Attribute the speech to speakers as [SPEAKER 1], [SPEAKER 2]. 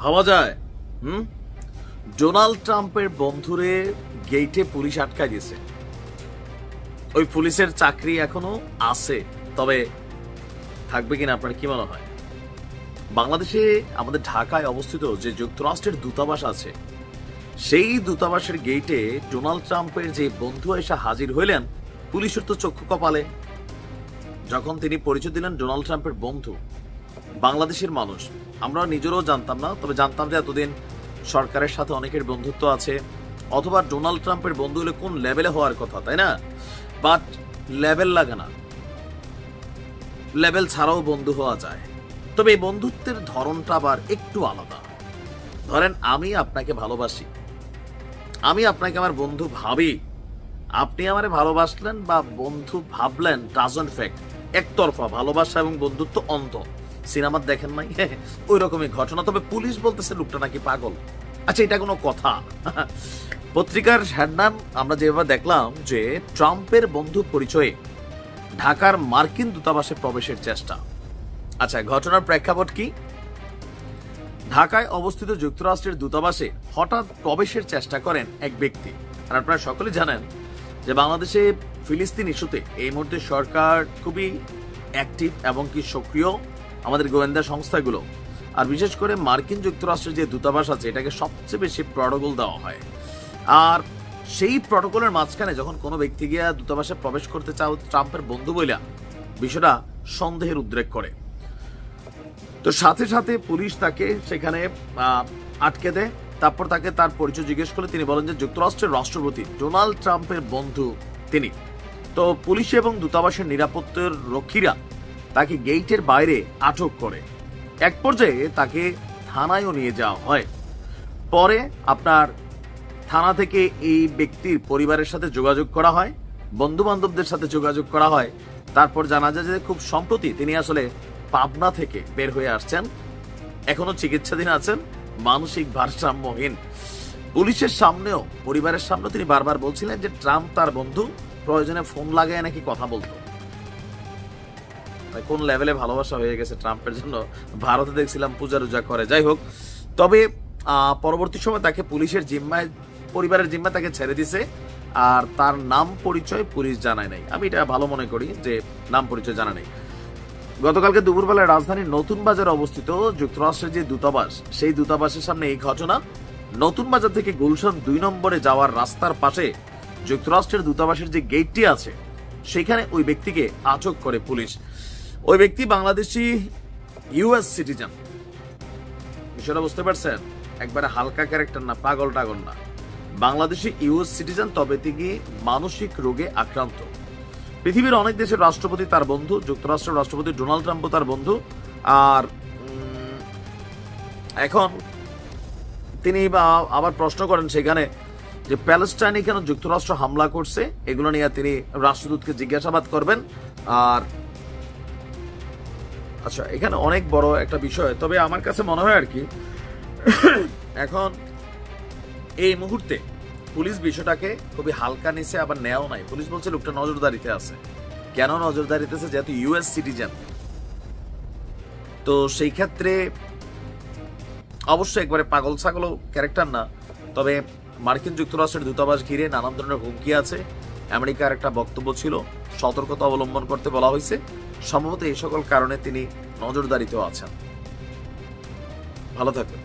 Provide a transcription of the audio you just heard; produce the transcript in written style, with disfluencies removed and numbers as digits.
[SPEAKER 1] ভাবা যায়। ডোনাল্ড ট্রাম্পের বন্ধুরে গেটে পুলিশ আটকায় দিয়েছে। ওই পুলিশের চাকরি এখনো আছে, তবে থাকবে কিনা আপনার কি মনে হয়? বাংলাদেশে আমাদের ঢাকায় অবস্থিত যে যুক্তরাষ্ট্রের দূতাবাস আছে, সেই দূতাবাসের গেটে ডোনাল্ড ট্রাম্পের যে বন্ধু এসে হাজির হইলেন, পুলিশের তো চক্ষু কপালে। যখন তিনি পরিচয় দিলেন ডোনাল্ড ট্রাম্পের বন্ধু, বাংলাদেশের মানুষ, আমরা নিজেরাও জানতাম না, তবে জানতাম যে এতদিন সরকারের সাথে অনেকের বন্ধুত্ব আছে, অথবা ডোনাল্ড ট্রাম্পের বন্ধু হলে কোন লেভেলে হওয়ার কথা, তাই না? বাট লেভেল লাগে না, লেভেল ছাড়াও বন্ধু হওয়া যায়। তবে এই বন্ধুত্বের ধরনটা আবার একটু আলাদা। ধরেন আমি আপনাকে ভালোবাসি, আমি আপনাকে আমার বন্ধু ভাবি, আপনি আমারে ভালোবাসলেন বা বন্ধু ভাবলেন, ডাজন্ট ফ্যাক্ট। একতরফা ভালোবাসা এবং বন্ধুত্ব অন্ধ। সিনেমা দেখেন নাই? ওই রকমই ঘটনা। তবে পুলিশ বলতেছে লোকটা নাকি পাগল। আচ্ছা, এটা কোনো কথা? পত্রিকার হেডলাইন আমরা যেভাবে দেখলাম যে ট্রাম্পের বন্ধু পরিচয়ে ঢাকার মার্কিন দূতাবাসে প্রবেশের চেষ্টা। আচ্ছা, ঘটনার প্রেক্ষাপট কি? ঢাকায় অবস্থিত যুক্তরাষ্ট্রের দূতাবাসে হঠাৎ প্রবেশের চেষ্টা করেন এক ব্যক্তি। আর আপনারা সকলে জানেন যে বাংলাদেশে ফিলিস্তিন ইস্যুতে এই মুহূর্তে সরকার খুবই অ্যাক্টিভ এবং কি সক্রিয়, আমাদের গোয়েন্দা সংস্থাগুলো। আর বিশেষ করে মার্কিন যুক্তরাষ্ট্রের যে দূতাবাস আছে, এটাকে সবচেয়ে বেশি প্রটোকল দেওয়া হয়। আর সেই প্রটোকলের মাঝখানে যখন কোনো ব্যক্তি গিয়া দূতাবাসে প্রবেশ করতে চাও, ট্রাম্পের বন্ধু বইলা বিষয়টা সন্দেহের উদ্রেক করে। তো সাথে সাথে পুলিশ তাকে সেখানে আটকে দেয়। তারপর তাকে তার পরিচয় জিজ্ঞেস করলে তিনি বলেন যে যুক্তরাষ্ট্রের রাষ্ট্রপতি ডোনাল্ড ট্রাম্পের বন্ধু তিনি। তো পুলিশ এবং দূতাবাসের নিরাপত্তার রক্ষীরা তাকে গেটের বাইরে আটক করে। এক পর্যায়ে তাকে থানায়ও নিয়ে যাওয়া হয়। পরে আপনার থানা থেকে এই ব্যক্তির পরিবারের সাথে যোগাযোগ করা হয়, বন্ধু বান্ধবদের সাথে যোগাযোগ করা হয়। তারপর জানা যায় যে খুব সম্প্রতি তিনি আসলে পাবনা থেকে বের হয়ে আসছেন, এখনো চিকিৎসাধীন আছেন, মানসিক ভারসাম্যহীন। পুলিশের সামনেও, পরিবারের সামনেও তিনি বারবার বলছিলেন যে ট্রাম্প তার বন্ধু, প্রয়োজনে ফোন লাগায় নাকি কথা বলতো। কোন লেভেলে ভালোবাসা হয়ে গেছে ট্রাম্পের জন্য। ভারতে দেখছিলাম পূজা রুজা করে। যাই হোক, তবে পরবর্তী সময় তাকে পুলিশের জিম্মায়, পরিবারের জিম্মায় তাকে ছেড়ে দিছে। আর তার নাম পরিচয় পুলিশ জানায় নাই। আমি এটা ভালো মনে করি যে নাম পরিচয় জানা নেই। গতকালকে দুপুরবেলায় রাজধানীর নতুন বাজারে অবস্থিত যুক্তরাষ্ট্রের যে দূতাবাস, সেই দূতাবাসের সামনে এই ঘটনা। নতুন বাজার থেকে গুলশান 2 নম্বরে যাওয়ার রাস্তার পাশে যুক্তরাষ্ট্রের দূতাবাসের যে গেটটি আছে, সেখানে ওই ব্যক্তিকে আটক করে পুলিশ। ওই ব্যক্তি বাংলাদেশি ইউএস সিটিজেন। বিষয়টা বুঝতে পারছেন? একবারে হালকা ক্যারেক্টার না, পাগল টাগল না, বাংলাদেশি ইউএস সিটিজেন। তবে তিনি মানসিক রোগে আক্রান্ত। পৃথিবীর অনেক দেশের রাষ্ট্রপতি তার বন্ধু, যুক্তরাষ্ট্রের রাষ্ট্রপতি ডোনাল্ড ট্রাম্পও তার বন্ধু। আর এখন তিনি আবার প্রশ্ন করেন সেখানে যে প্যালেস্টাইনে কেন যুক্তরাষ্ট্র হামলা করছে, এগুলো নিয়ে তিনি রাষ্ট্রদূতকে জিজ্ঞাসাবাদ করবেন। আর আচ্ছা, এখানে অনেক বড় একটা বিষয়। তবে আমার কাছে মনে হয় আর কি, এখন এই মুহূর্তে পুলিশ বিষয়টাকে খুবই হালকা নিছে, আবার নেওয়া নাই। পুলিশ বলছে লোকটা নজরদারিতে আছে। কেন নজরদারিতে আছে? যেহেতু ইউএস সিটিজেন। তো সেই ক্ষেত্রে অবশ্যই একবারে পাগল ছাগল ক্যারেক্টার না। তবে মার্কিন যুক্তরাষ্ট্রের দূতাবাস ঘিরে নানান ধরনের হুমকি আছে। আমেরিকার একটা বক্তব্য ছিল, সতর্কতা অবলম্বন করতে বলা হয়েছে। সম্ভবত এই সকল কারণে তিনি নজরদারিতেও আছেন। ভালো থাকবেন।